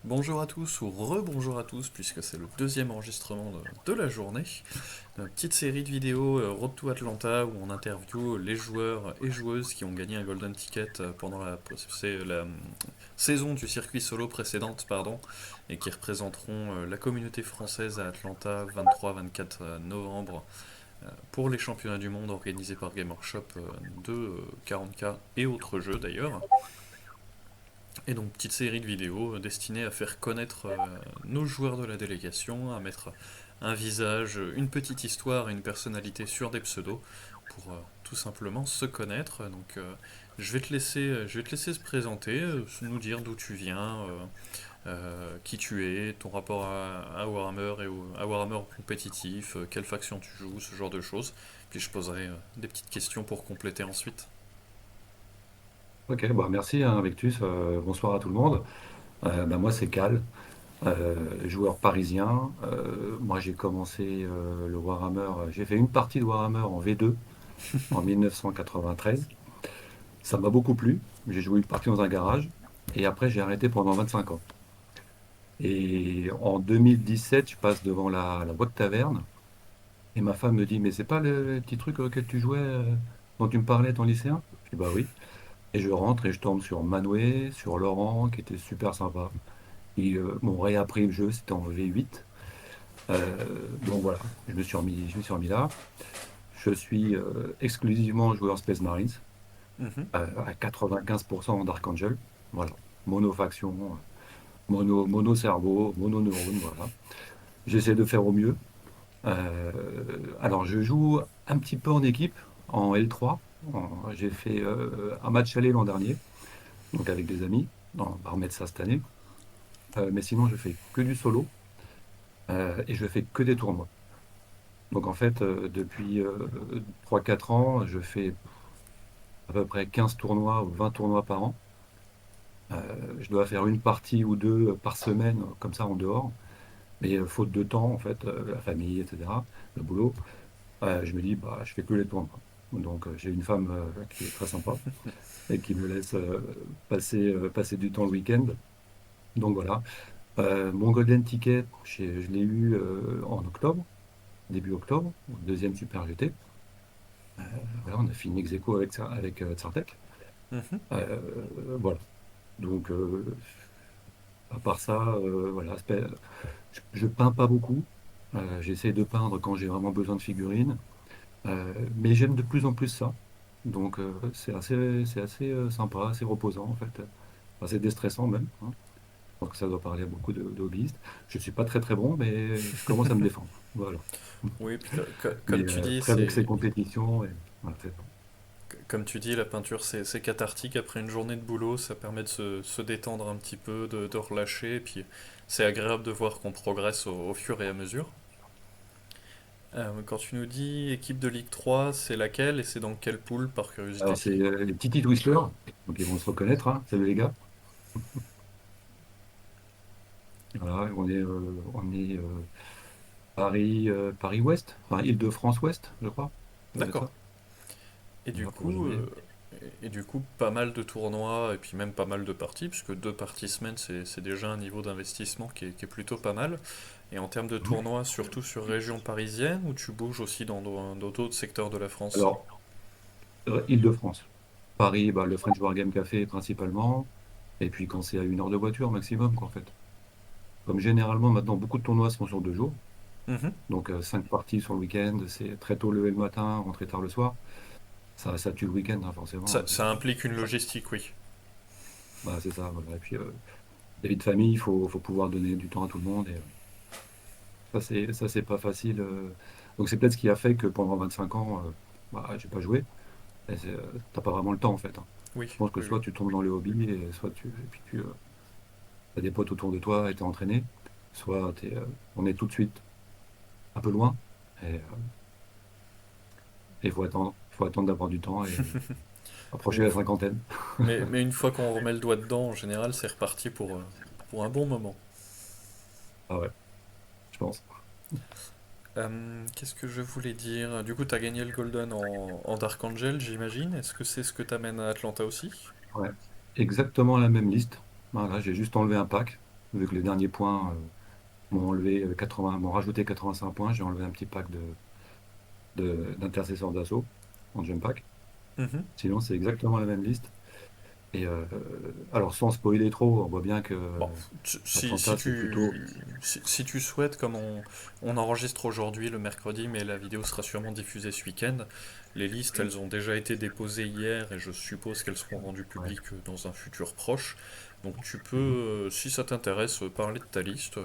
Bonjour à tous ou rebonjour à tous puisque c'est le deuxième enregistrement de la journée. Une petite série de vidéos Road to Atlanta où on interview les joueurs et joueuses qui ont gagné un Golden Ticket pendant la saison du circuit solo précédente pardon, et qui représenteront la communauté française à Atlanta 23-24 novembre pour les championnats du monde organisés par Game Workshop de 40K et autres jeux d'ailleurs. Et donc, petite série de vidéos destinée à faire connaître nos joueurs de la délégation, à mettre un visage, une petite histoire et une personnalité sur des pseudos pour tout simplement se connaître. Donc, je vais te laisser se présenter, nous dire d'où tu viens, qui tu es, ton rapport à Warhammer à Warhammer compétitif, quelle faction tu joues, ce genre de choses. Puis je poserai des petites questions pour compléter ensuite. Ok, bah merci hein, Victus. Bonsoir à tout le monde. Moi c'est Cal, joueur parisien. Moi j'ai commencé le Warhammer, j'ai fait une partie de Warhammer en V2 en 1993. Ça m'a beaucoup plu. J'ai joué une partie dans un garage et après j'ai arrêté pendant 25 ans. Et en 2017, je passe devant la boîte taverne et ma femme me dit, mais c'est pas le petit truc auquel tu jouais, dont tu me parlais, ton lycéen? Je dis bah oui. Et je rentre et je tombe sur Manwë, sur Laurent, qui était super sympa. Ils m'ont réappris le jeu, c'était en V8. Donc voilà, je me suis remis là. Je suis exclusivement joueur Space Marines, Mhm. à 95% Dark Angel. Voilà, mono-faction, mono cerveau, mono neurone, voilà. J'essaie de faire au mieux. Alors je joue un petit peu en équipe, en L3. J'ai fait un match aller l'an dernier, donc avec des amis. On va remettre ça cette année. Mais sinon, je fais que du solo et je fais que des tournois. Donc en fait, depuis 3-4 ans, je fais à peu près 15 tournois ou 20 tournois par an. Je dois faire une partie ou deux par semaine, comme ça en dehors. Mais faute de temps, en fait, la famille, etc., le boulot, je me dis, bah, je fais que les tournois. Donc j'ai une femme qui est très sympa et qui me laisse passer du temps le week-end. Donc voilà. Mon Golden Ticket, je l'ai eu en octobre, début octobre, au deuxième Super GT. Voilà, on a fini ex aequo avec Tsartek. Mhm. Voilà. Donc, à part ça, voilà, je peins pas beaucoup. J'essaie de peindre quand j'ai vraiment besoin de figurines. Mais j'aime de plus en plus ça. Donc, c'est assez sympa, assez reposant en fait. Enfin, c'est déstressant même, hein. Je pense que ça doit parler à beaucoup de hobbyistes. Je suis pas très très bon, mais je commence à me défendre. Voilà. Oui, puis Mais comme tu dis, après, avec ces compétitions, voilà, comme tu dis, la peinture c'est cathartique après une journée de boulot, ça permet de se détendre un petit peu, de relâcher, et puis c'est agréable de voir qu'on progresse au fur et à mesure. Quand tu nous dis équipe de Ligue 3, c'est laquelle et c'est dans quelle poule par alors, curiosité? c'est les Titi Whistler, donc ils vont se reconnaître, hein. Salut les gars. Voilà, on est Paris-Ouest, enfin Île-de-France-Ouest, je crois. Ça doit être D'accord. ça. Et du Voilà, pour coup, résumer. pas mal de tournois et puis même pas mal de parties, puisque deux parties semaine, c'est déjà un niveau d'investissement qui est plutôt pas mal. Et en termes de Mhm. tournois, surtout sur région parisienne, ou tu bouges aussi dans d'autres secteurs de la France? Alors, Île-de-France. Paris, bah, le French Bar Game Café principalement. Et puis quand c'est à 1 heure de voiture maximum, quoi, en fait. Comme généralement, maintenant, beaucoup de tournois se font sur 2 jours. Mhm. Donc, 5 parties sur le week-end, c'est très tôt lever le matin, rentrer tard le soir. Ça tue le week-end, hein, forcément, Ça, hein, ça implique une logistique, oui. bah, c'est ça, voilà. Et puis, la vie de famille, il faut pouvoir donner du temps à tout le monde. Et ça, c'est pas facile. Donc, c'est peut-être ce qui a fait que pendant 25 ans, bah, j'ai pas joué. T'as pas vraiment le temps, en fait, hein. Oui, Je pense que oui, oui. soit tu tombes dans le hobby, et soit et puis tu as des potes autour de toi et t'es entraîné, soit on est tout de suite un peu loin. Et il faut attendre d'avoir du temps et Mais approcher la cinquantaine. mais une fois qu'on remet le doigt dedans, en général, c'est reparti pour un bon moment. Ah ouais, je pense. Qu'est-ce que je voulais dire? Du coup, t'as gagné le Golden en Dark Angel, j'imagine. Est-ce que c'est ce que t'amènes à Atlanta aussi? Ouais. Exactement la même liste. Voilà, j'ai juste enlevé un pack. vu que les derniers points m'ont enlevé 80, m'ont rajouté 85 points, j'ai enlevé un petit pack d'intercesseurs d'assaut en jump pack. Mhm. Sinon, c'est exactement la même liste. Et alors, sans spoiler trop, on voit bien que Bon, Atlanta, c'est plutôt. si tu souhaites, comme on enregistre aujourd'hui le mercredi, mais la vidéo sera sûrement diffusée ce week-end, les listes, elles ont déjà été déposées hier et je suppose qu'elles seront rendues Ouais. publiques dans un futur proche. Donc tu peux, Mhm. si ça t'intéresse, parler de ta liste,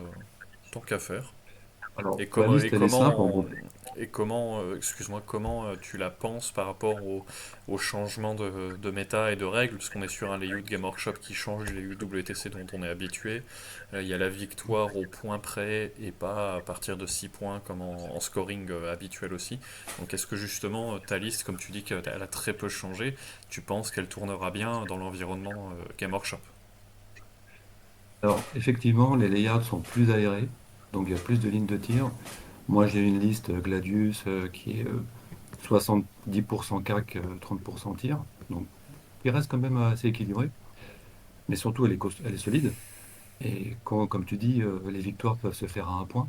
tant qu'à faire. Alors, Et la comment, liste, elle est simple, en gros. excuse-moi, comment tu la penses par rapport au changement de méta et de règles, parce qu'on est sur un layout Game Workshop qui change du layout WTC dont on est habitué. Il y a la victoire au point près et pas à partir de 6 points comme en scoring habituel aussi. Donc est-ce que justement ta liste, comme tu dis qu'elle a très peu changé, tu penses qu'elle tournera bien dans l'environnement Game Workshop? Alors, effectivement, les layouts sont plus aérés, donc il y a plus de lignes de tir. Moi, j'ai une liste Gladius qui est 70% CAC, 30% tir, donc il reste quand même assez équilibré, mais surtout, elle est solide. Et comme tu dis, les victoires peuvent se faire à un point.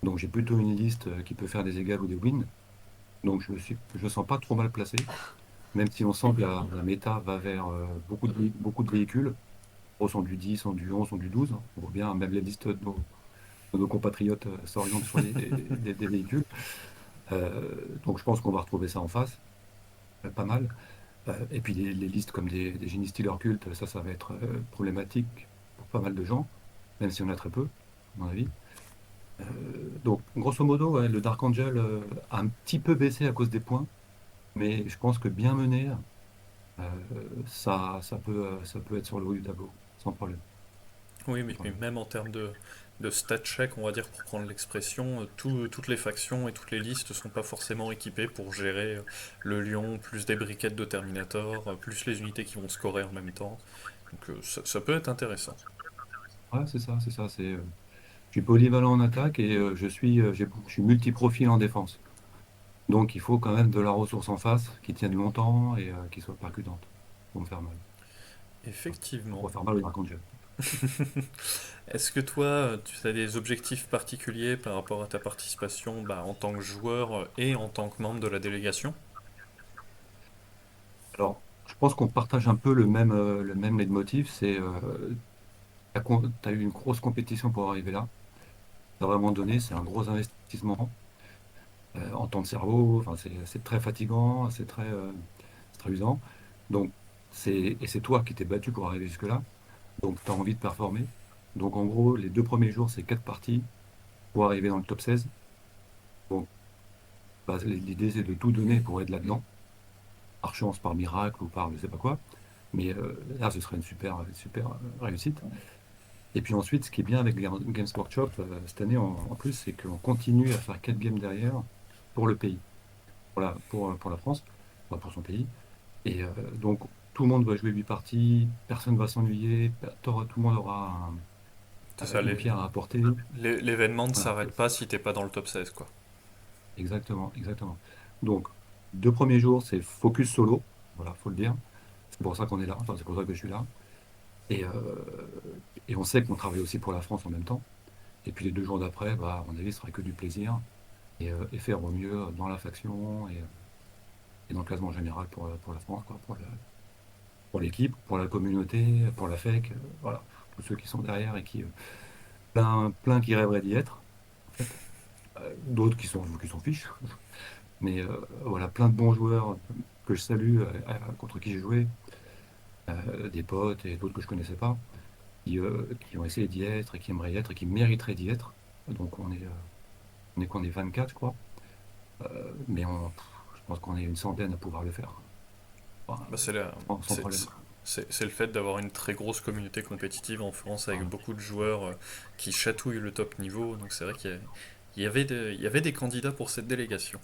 Donc, j'ai plutôt une liste qui peut faire des égales ou des wins. Donc, je me sens pas trop mal placé, même si on sent que la méta va vers beaucoup de véhicules. Gros, sont du 10, sont du 11, sont du 12. On voit bien, même les listes de nos compatriotes s'orientent sur des véhicules. Donc je pense qu'on va retrouver ça en face, pas mal. Et puis les listes comme des génies style culte, ça va être problématique pour pas mal de gens, même si on a très peu, à mon avis. Donc grosso modo, ouais, le Dark Angel a un petit peu baissé à cause des points, mais je pense que bien mené, ça peut être sur le haut du tableau, sans problème. Oui, Sans mais problème. même en termes de stat check, on va dire pour prendre l'expression, toutes les factions et toutes les listes sont pas forcément équipées pour gérer le lion, plus des briquettes de Terminator, plus les unités qui vont scorer en même temps. Donc ça peut être intéressant. Ouais, c'est ça, c'est ça. Je suis polyvalent en attaque et je suis multi-profil en défense. Donc il faut quand même de la ressource en face qui tienne longtemps et qui soit percutante pour me faire mal. Enfin, Effectivement. pour faire mal au Dark Angel. Est-ce que toi, tu as des objectifs particuliers par rapport à ta participation en tant que joueur et en tant que membre de la délégation? Alors, je pense qu'on partage un peu le même leitmotiv. C'est t'as eu une grosse compétition pour arriver là. T'as vraiment donné, c'est un gros investissement en temps de cerveau. Enfin, c'est très fatigant, c'est très usant. Donc, et c'est toi qui t'es battu pour arriver jusque-là. Donc, tu as envie de performer. Donc, en gros, les 2 premiers jours, c'est 4 parties pour arriver dans le top 16. Bon, bah, l'idée, c'est de tout donner pour être là-dedans, par chance, par miracle ou par je sais pas quoi. Mais là, ce serait une super réussite. Et puis ensuite, ce qui est bien avec Games Workshop cette année en plus, c'est qu'on continue à faire 4 games derrière pour le pays, pour la France, enfin, pour son pays. Et donc, tout le monde va jouer 8 parties, personne ne va s'ennuyer, tout le monde aura C'est ça, une pierre à apporter. l'événement ne Voilà, s'arrête pas si t'es pas dans le top 16, quoi. exactement, exactement. Donc, 2 premiers jours, c'est focus solo, voilà, faut le dire. C'est pour ça qu'on est là, enfin, c'est pour ça que je suis là. Et on sait qu'on travaille aussi pour la France en même temps. Et puis les 2 jours d'après, bah, à mon avis, ce sera que du plaisir et faire au mieux dans la faction et dans le classement général pour la France, quoi, pour l'équipe, pour la communauté, pour la FEC, voilà, tous ceux qui sont derrière et plein qui rêveraient d'y être, en fait. D'autres qui s'en fichent, mais voilà, plein de bons joueurs que je salue, contre qui j'ai joué, des potes et d'autres que je connaissais pas, qui ont essayé d'y être et qui aimeraient y être et qui mériteraient d'y être. Donc on est 24, je crois. Mais je pense qu'on est une centaine à pouvoir le faire. Enfin, Bah, c'est la- sans problème. c'est le fait d'avoir une très grosse communauté compétitive en France avec Voilà. beaucoup de joueurs qui chatouillent le top niveau. Donc c'est vrai il y avait des candidats pour cette délégation.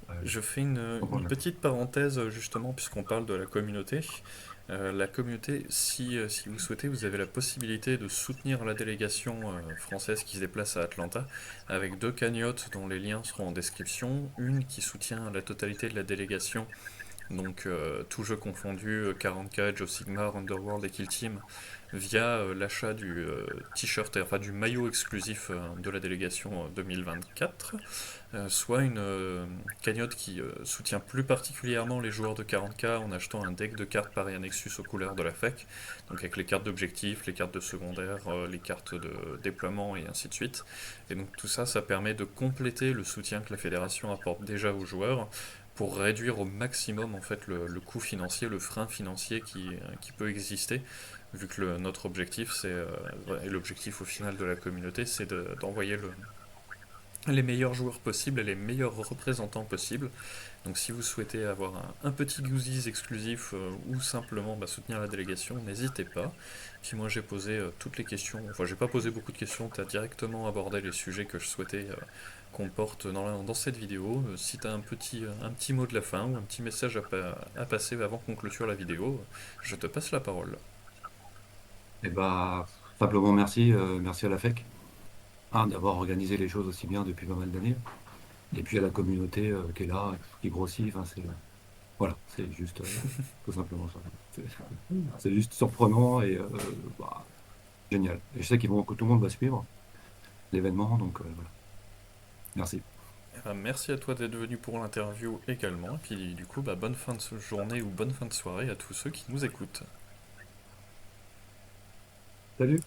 Ouais, Je fais sans une problème. petite parenthèse justement puisqu'on parle de la communauté. La communauté, si vous souhaitez, vous avez la possibilité de soutenir la délégation française qui se déplace à Atlanta avec deux cagnottes dont les liens seront en description. Une qui soutient la totalité de la délégation Donc tout jeu confondu, 40K, Age of Sigmar, Underworld et Kill Team, via l'achat du t-shirt, enfin du maillot exclusif de la délégation 2024, soit une cagnotte qui soutient plus particulièrement les joueurs de 40K en achetant un deck de cartes Paria Nexus aux couleurs de la FEC, donc avec les cartes d'objectif, les cartes de secondaire, les cartes de déploiement et ainsi de suite. Et donc tout ça, ça permet de compléter le soutien que la fédération apporte déjà aux joueurs pour réduire au maximum en fait le coût financier, le frein financier qui peut exister, vu que notre objectif, et l'objectif au final de la communauté, c'est d'envoyer les meilleurs joueurs possibles et les meilleurs représentants possibles. Donc si vous souhaitez avoir un petit goodies exclusif ou simplement soutenir la délégation, n'hésitez pas. Puis moi j'ai posé toutes les questions, enfin j'ai pas posé beaucoup de questions, tu as directement abordé les sujets que je souhaitais qu'on porte dans cette vidéo. Si tu as un petit mot de la fin ou un petit message à passer avant qu'on clôture la vidéo, je te passe la parole. Et bah, simplement merci, merci à la FEC, hein, d'avoir organisé les choses aussi bien depuis pas mal d'années. Et puis à la communauté qui est là, qui grossit. Enfin, voilà, c'est juste tout simplement ça. C'est c'est juste surprenant et bah, génial. Et je sais que tout le monde va suivre l'événement, donc voilà. Merci. Eh ben, merci à toi d'être venu pour l'interview également. Et puis du coup, bonne fin de journée ou bonne fin de soirée à tous ceux qui nous écoutent. Salut!